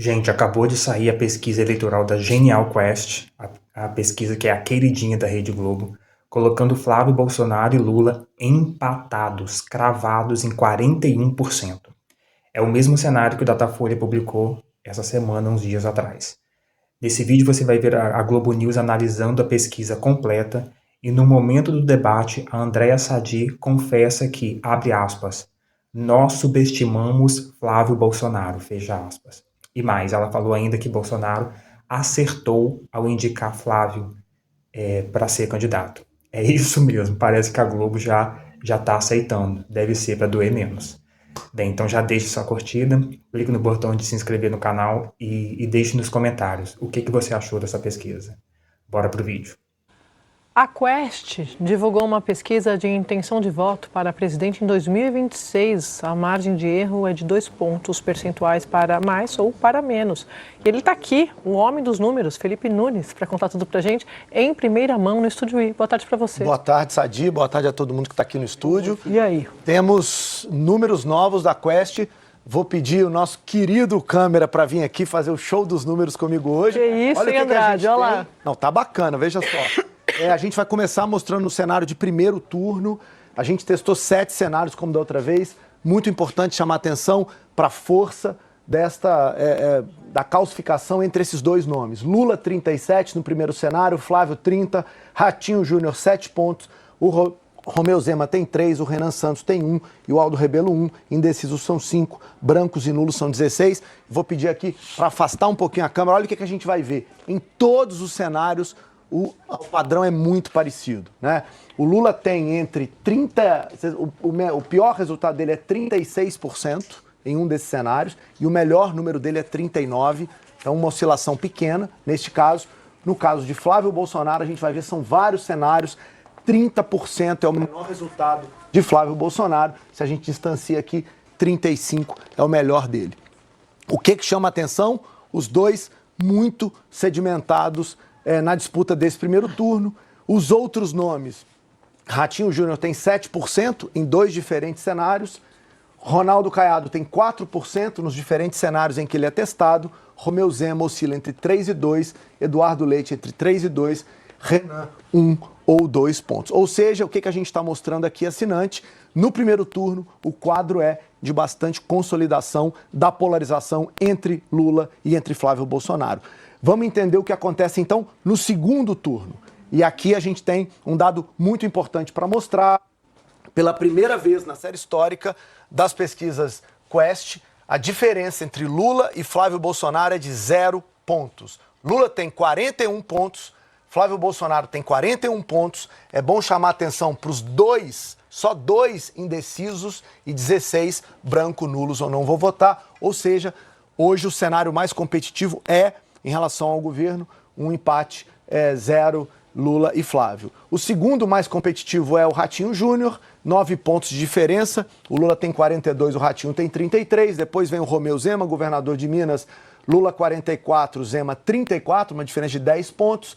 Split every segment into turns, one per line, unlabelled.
Gente, acabou de sair a pesquisa eleitoral da Genial Quest, a pesquisa que é a queridinha da Rede Globo, colocando Flávio Bolsonaro e Lula empatados, cravados em 41%. É o mesmo cenário que o Datafolha publicou essa semana, uns dias atrás. Nesse vídeo você vai ver a Globo News analisando a pesquisa completa e no momento do debate a Andréa Sadi confessa que, abre aspas, nós subestimamos Flávio Bolsonaro, fecha aspas. E mais, ela falou ainda que Bolsonaro acertou ao indicar Flávio para ser candidato. É isso mesmo, parece que a Globo já está aceitando, deve ser para doer menos. Bem, então já deixe sua curtida, clique no botão de se inscrever no canal e deixe nos comentários o que você achou dessa pesquisa. Bora pro vídeo.
A Quest divulgou uma pesquisa de intenção de voto para presidente em 2026. A margem de erro é de 2 pontos percentuais para mais ou para menos. E ele está aqui, o homem dos números, Felipe Nunes, para contar tudo para a gente em primeira mão no Estúdio I. Boa tarde para você.
Boa tarde, Sadi. Boa tarde a todo mundo que está aqui no estúdio.
E aí?
Temos números novos da Quest. Vou pedir o nosso querido câmera para vir aqui fazer o show dos números comigo hoje.
Que isso,
olha
hein, Andrade? Olha lá.
Não, tá bacana, veja só. A gente vai começar mostrando o cenário de primeiro turno. A gente testou 7 cenários, como da outra vez. Muito importante chamar atenção para a força da calcificação entre esses dois nomes. Lula, 37 no primeiro cenário, Flávio, 30, Ratinho Júnior, 7 pontos, o Romeu Zema tem 3, o Renan Santos tem 1 e o Aldo Rebelo 1. Indecisos são 5, brancos e nulos são 16. Vou pedir aqui para afastar um pouquinho a câmera. Olha o que a gente vai ver. Em todos os cenários, o padrão é muito parecido, né? O Lula tem entre 30... O pior resultado dele é 36% em um desses cenários e o melhor número dele é 39%. Então, uma oscilação pequena, neste caso. No caso de Flávio Bolsonaro, a gente vai ver são vários cenários. 30% é o menor resultado de Flávio Bolsonaro. Se a gente distancia aqui, 35% é o melhor dele. O que chama atenção? Os dois muito sedimentados na disputa desse primeiro turno. Os outros nomes, Ratinho Júnior tem 7% em 2 diferentes cenários, Ronaldo Caiado tem 4% nos diferentes cenários em que ele é testado, Romeu Zema oscila entre 3 e 2, Eduardo Leite entre 3 e 2, Renan 1 ou 2 pontos. Ou seja, o que a gente está mostrando aqui, assinante, no primeiro turno o quadro é de bastante consolidação da polarização entre Lula e entre Flávio Bolsonaro. Vamos entender o que acontece, então, no segundo turno. E aqui a gente tem um dado muito importante para mostrar. Pela primeira vez na série histórica das pesquisas Quest, a diferença entre Lula e Flávio Bolsonaro é de 0 pontos. Lula tem 41 pontos, Flávio Bolsonaro tem 41 pontos. É bom chamar atenção para os só 2 indecisos e 16 branco, nulos ou não vou votar. Ou seja, hoje o cenário mais competitivo é, em relação ao governo, um empate 0 Lula e Flávio. O segundo mais competitivo é o Ratinho Júnior, 9 pontos de diferença. O Lula tem 42, o Ratinho tem 33. Depois vem o Romeu Zema, governador de Minas, Lula 44, Zema 34, uma diferença de 10 pontos.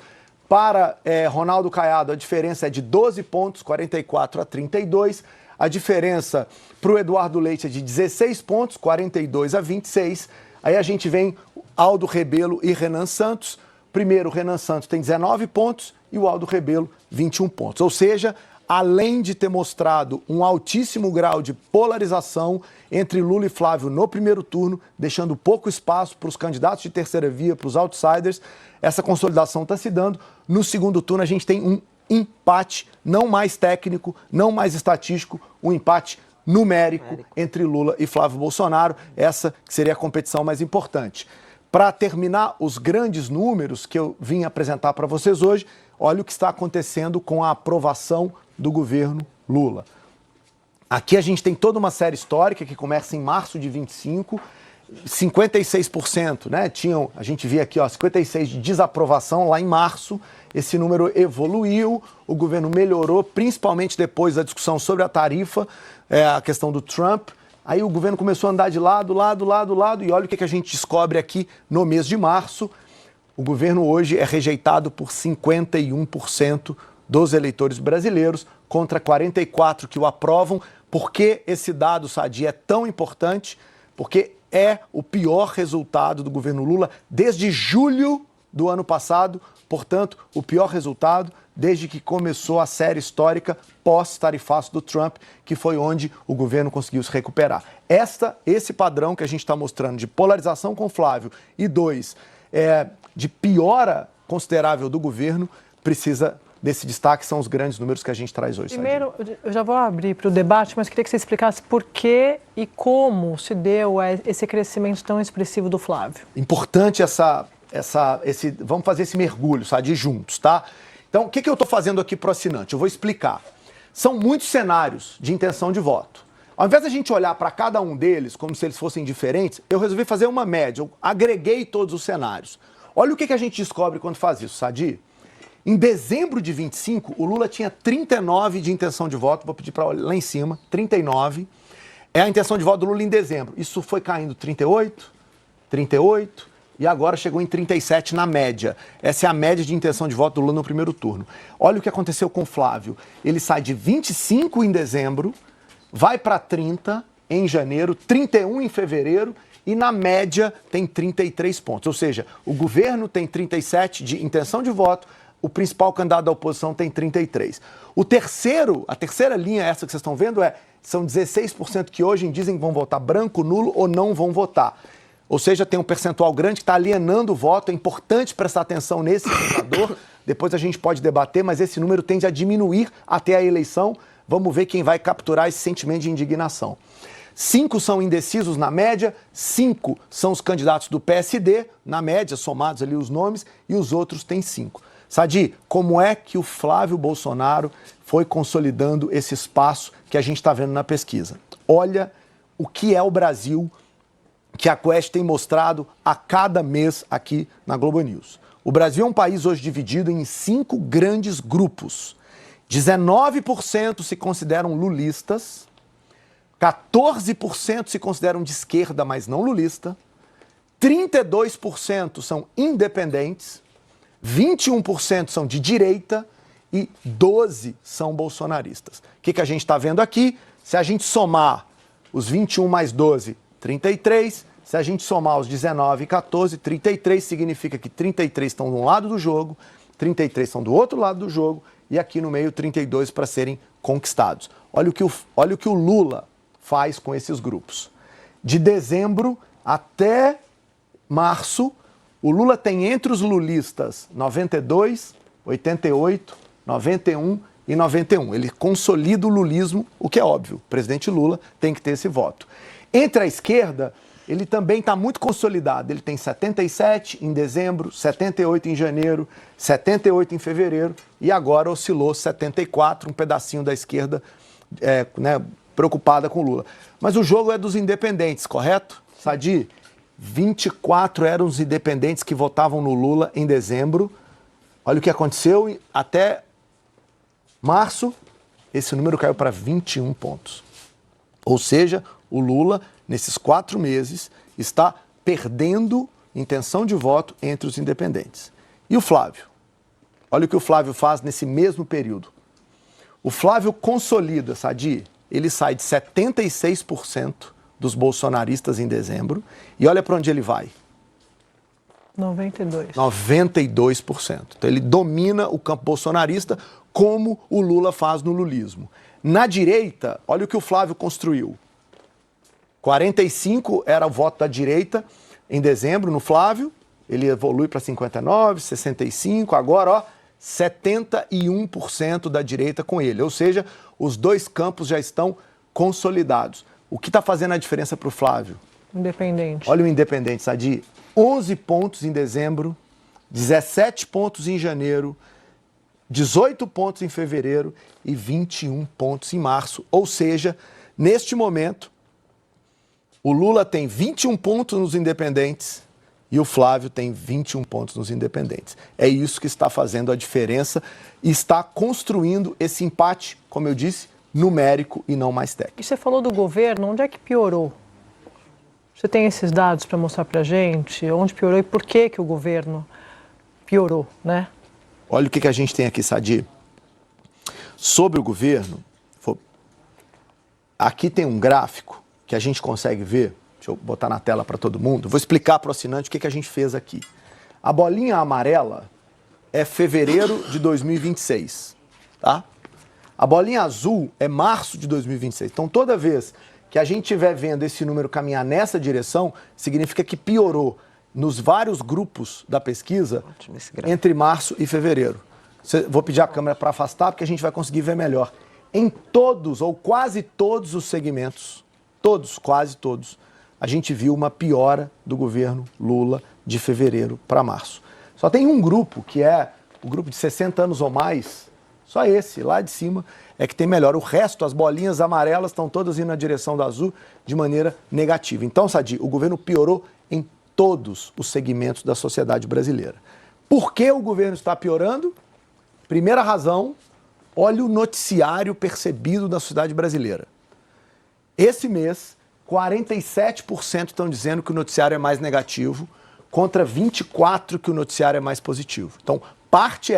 Para Ronaldo Caiado, a diferença é de 12 pontos, 44 a 32. A diferença para o Eduardo Leite é de 16 pontos, 42 a 26. Aí a gente vem Aldo Rebelo e Renan Santos. Primeiro, o Renan Santos tem 19 pontos e o Aldo Rebelo 21 pontos. Ou seja, além de ter mostrado um altíssimo grau de polarização entre Lula e Flávio no primeiro turno, deixando pouco espaço para os candidatos de terceira via, para os outsiders, essa consolidação está se dando. No segundo turno, a gente tem um empate, não mais técnico, não mais estatístico, um empate numérico entre Lula e Flávio Bolsonaro. Essa que seria a competição mais importante. Para terminar os grandes números que eu vim apresentar para vocês hoje, olha o que está acontecendo com a aprovação do governo Lula. Aqui a gente tem toda uma série histórica que começa em março de 25, 56%, né? A gente via aqui, 56% de desaprovação lá em março. Esse número evoluiu, o governo melhorou, principalmente depois da discussão sobre a tarifa, a questão do Trump. Aí o governo começou a andar de lado, e olha o que a gente descobre aqui no mês de março. O governo hoje é rejeitado por 51% dos eleitores brasileiros, contra 44% que o aprovam. Por que esse dado, Sadi, é tão importante? Porque é o pior resultado do governo Lula desde julho do ano passado, portanto, o pior resultado desde que começou a série histórica pós-tarifaço do Trump, que foi onde o governo conseguiu se recuperar. Esse padrão que a gente está mostrando de polarização com Flávio e de piora considerável do governo, precisa desse destaque, são os grandes números que a gente traz hoje.
Primeiro, eu já vou abrir para o debate, mas queria que você explicasse por que e como se deu esse crescimento tão expressivo do Flávio.
Importante vamos fazer esse mergulho, Sadi, juntos, tá? Então, o que eu estou fazendo aqui para o assinante? Eu vou explicar. São muitos cenários de intenção de voto. Ao invés da gente olhar para cada um deles como se eles fossem diferentes, eu resolvi fazer uma média, eu agreguei todos os cenários. Olha o que a gente descobre quando faz isso, Sadi. Em dezembro de 25, o Lula tinha 39 de intenção de voto, vou pedir para olhar lá em cima, 39. É a intenção de voto do Lula em dezembro. Isso foi caindo 38, 38 e agora chegou em 37 na média. Essa é a média de intenção de voto do Lula no primeiro turno. Olha o que aconteceu com o Flávio. Ele sai de 25 em dezembro, vai para 30 em janeiro, 31 em fevereiro e na média tem 33 pontos. Ou seja, o governo tem 37 de intenção de voto, o principal candidato da oposição tem 33. A terceira linha, essa que vocês estão vendo, são 16% que hoje dizem que vão votar branco, nulo ou não vão votar. Ou seja, tem um percentual grande que está alienando o voto. É importante prestar atenção nesse indicador. Depois a gente pode debater, mas esse número tende a diminuir até a eleição. Vamos ver quem vai capturar esse sentimento de indignação. 5 são indecisos na média, 5 são os candidatos do PSD, na média, somados ali os nomes, e os outros têm 5. Sadi, como é que o Flávio Bolsonaro foi consolidando esse espaço que a gente está vendo na pesquisa? Olha o que é o Brasil que a Quest tem mostrado a cada mês aqui na Globo News. O Brasil é um país hoje dividido em 5 grandes grupos. 19% se consideram lulistas, 14% se consideram de esquerda, mas não lulista, 32% são independentes, 21% são de direita e 12% são bolsonaristas. O que a gente está vendo aqui? Se a gente somar os 21 mais 12, 33. Se a gente somar os 19 e 14, 33, significa que 33 estão de um lado do jogo, 33 estão do outro lado do jogo e aqui no meio 32 para serem conquistados. Olha o que o Lula faz com esses grupos. De dezembro até março, o Lula tem entre os lulistas 92, 88, 91 e 91. Ele consolida o lulismo, o que é óbvio. O presidente Lula tem que ter esse voto. Entre a esquerda, ele também está muito consolidado. Ele tem 77 em dezembro, 78 em janeiro, 78 em fevereiro e agora oscilou 74, um pedacinho da esquerda preocupada com o Lula. Mas o jogo é dos independentes, correto? Sadi? 24 eram os independentes que votavam no Lula em dezembro. Olha o que aconteceu até março, esse número caiu para 21 pontos. Ou seja, o Lula, nesses 4 meses, está perdendo intenção de voto entre os independentes. E o Flávio? Olha o que o Flávio faz nesse mesmo período. O Flávio consolida, Sadi, ele sai de 76% dos bolsonaristas em dezembro. E olha para onde ele vai. 92%. Então ele domina o campo bolsonarista como o Lula faz no lulismo. Na direita, olha o que o Flávio construiu. 45 era o voto da direita em dezembro no Flávio. Ele evolui para 59, 65, agora 71% da direita com ele. Ou seja, os dois campos já estão consolidados. O que está fazendo a diferença para o Flávio?
Independente.
Olha o independente, Sadi. 11 pontos em dezembro, 17 pontos em janeiro, 18 pontos em fevereiro e 21 pontos em março. Ou seja, neste momento, o Lula tem 21 pontos nos independentes e o Flávio tem 21 pontos nos independentes. É isso que está fazendo a diferença e está construindo esse empate, como eu disse, numérico e não mais técnico.
E você falou do governo, onde é que piorou? Você tem esses dados para mostrar para a gente? Onde piorou e por que o governo piorou, né?
Olha o que a gente tem aqui, Sadi. Sobre o governo, aqui tem um gráfico que a gente consegue ver deixa eu botar na tela para todo mundo, vou explicar para o assinante o que a gente fez aqui. A bolinha amarela é fevereiro de 2026, tá? A bolinha azul é março de 2026. Então, toda vez que a gente estiver vendo esse número caminhar nessa direção, significa que piorou nos vários grupos da pesquisa entre março e fevereiro. Vou pedir a câmera para afastar, porque a gente vai conseguir ver melhor. Em todos, ou quase todos os segmentos, quase todos, a gente viu uma piora do governo Lula de fevereiro para março. Só tem um grupo, que é o grupo de 60 anos ou mais, só esse, lá de cima, é que tem melhor. O resto, as bolinhas amarelas, estão todas indo na direção do azul de maneira negativa. Então, Sadi, o governo piorou em todos os segmentos da sociedade brasileira. Por que o governo está piorando? Primeira razão, olha o noticiário percebido da sociedade brasileira. Esse mês, 47% estão dizendo que o noticiário é mais negativo, contra 24% que o noticiário é mais positivo. Então, parte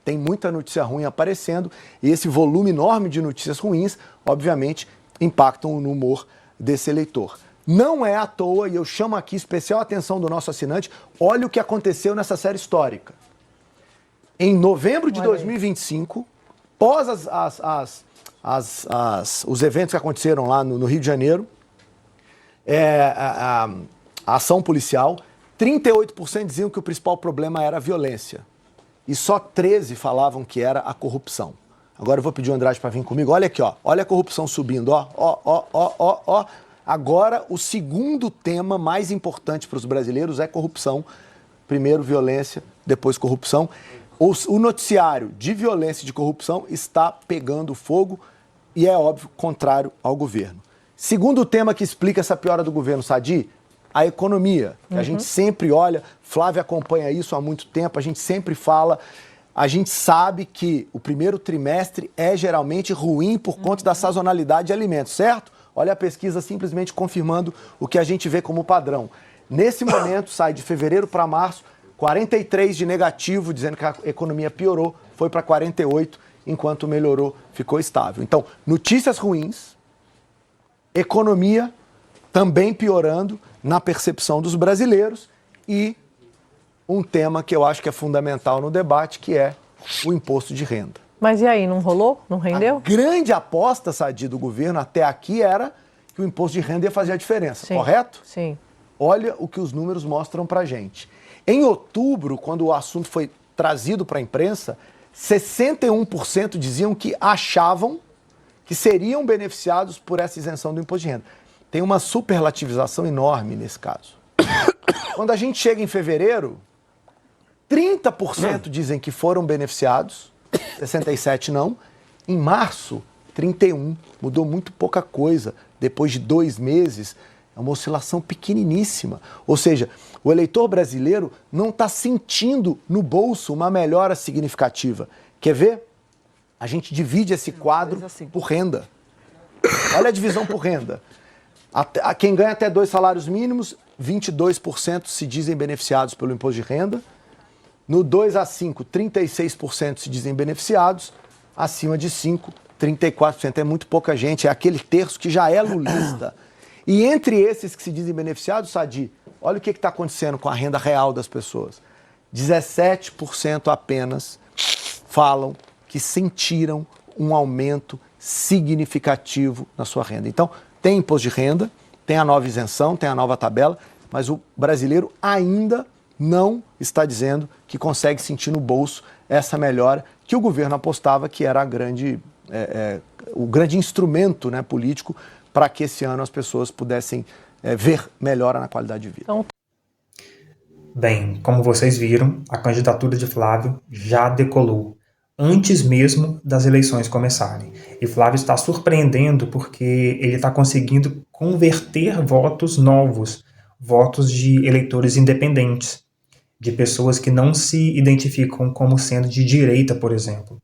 tem muita notícia ruim aparecendo, e esse volume enorme de notícias ruins, obviamente, impactam no humor desse eleitor. Não é à toa, e eu chamo aqui especial atenção do nosso assinante, olha o que aconteceu nessa série histórica. Em novembro de 2025, pós os eventos que aconteceram lá no Rio de Janeiro, a ação policial, 38% diziam que o principal problema era a violência. E só 13% falavam que era a corrupção. Agora eu vou pedir o Andrade para vir comigo. Olha aqui, ó. Olha a corrupção subindo, ó. Agora, o segundo tema mais importante para os brasileiros é corrupção. Primeiro violência, depois corrupção. O noticiário de violência e de corrupção está pegando fogo e é óbvio, contrário ao governo. Segundo tema que explica essa piora do governo, Sadi, a economia. A gente sempre olha, Flávia acompanha isso há muito tempo, a gente sempre fala, a gente sabe que o primeiro trimestre é geralmente ruim por conta da sazonalidade de alimentos, certo? Olha a pesquisa simplesmente confirmando o que a gente vê como padrão. Nesse momento, sai de fevereiro para março, 43 de negativo, dizendo que a economia piorou, foi para 48, enquanto melhorou, ficou estável. Então, notícias ruins, economia também piorando na percepção dos brasileiros e um tema que eu acho que é fundamental no debate, que é o imposto de renda.
Mas e aí, não rolou? Não rendeu?
A grande aposta, Sadi, do governo até aqui era que o imposto de renda ia fazer a diferença,
Sim,
correto?
Sim.
Olha o que os números mostram pra gente. Em outubro, quando o assunto foi trazido para a imprensa, 61% diziam que achavam que seriam beneficiados por essa isenção do imposto de renda. Tem uma superlativização enorme nesse caso. Quando a gente chega em fevereiro, 30% dizem que foram beneficiados, 67% não. Em março, 31%. Mudou muito pouca coisa. Depois de 2 meses, é uma oscilação pequeniníssima. Ou seja, o eleitor brasileiro não está sentindo no bolso uma melhora significativa. Quer ver? A gente divide esse quadro por renda. Olha a divisão por renda. Quem ganha até 2 salários mínimos, 22% se dizem beneficiados pelo imposto de renda. No 2 a 5, 36% se dizem beneficiados. Acima de 5, 34%. É muito pouca gente, é aquele terço que já é lulista. E entre esses que se dizem beneficiados, Sadi, olha o que está acontecendo com a renda real das pessoas. 17% apenas falam que sentiram um aumento significativo na sua renda. Então, tem imposto de renda, tem a nova isenção, tem a nova tabela, mas o brasileiro ainda não está dizendo que consegue sentir no bolso essa melhora que o governo apostava que era o grande instrumento, né, político para que esse ano as pessoas pudessem ver melhora na qualidade de vida.
Então...
Bem, como vocês viram, a candidatura de Flávio já decolou, antes mesmo das eleições começarem. E Flávio está surpreendendo porque ele está conseguindo converter votos novos, votos de eleitores independentes, de pessoas que não se identificam como sendo de direita, por exemplo.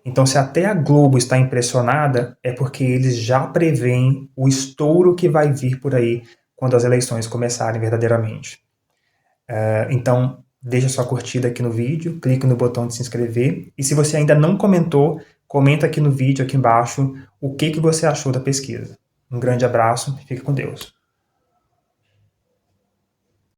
Então, se até a Globo está impressionada, é porque eles já preveem o estouro que vai vir por aí quando as eleições começarem verdadeiramente. Então, deixa sua curtida aqui no vídeo, clique no botão de se inscrever, e se você ainda não comentou, comenta aqui no vídeo, aqui embaixo, o que você achou da pesquisa. Um grande abraço e fique com Deus.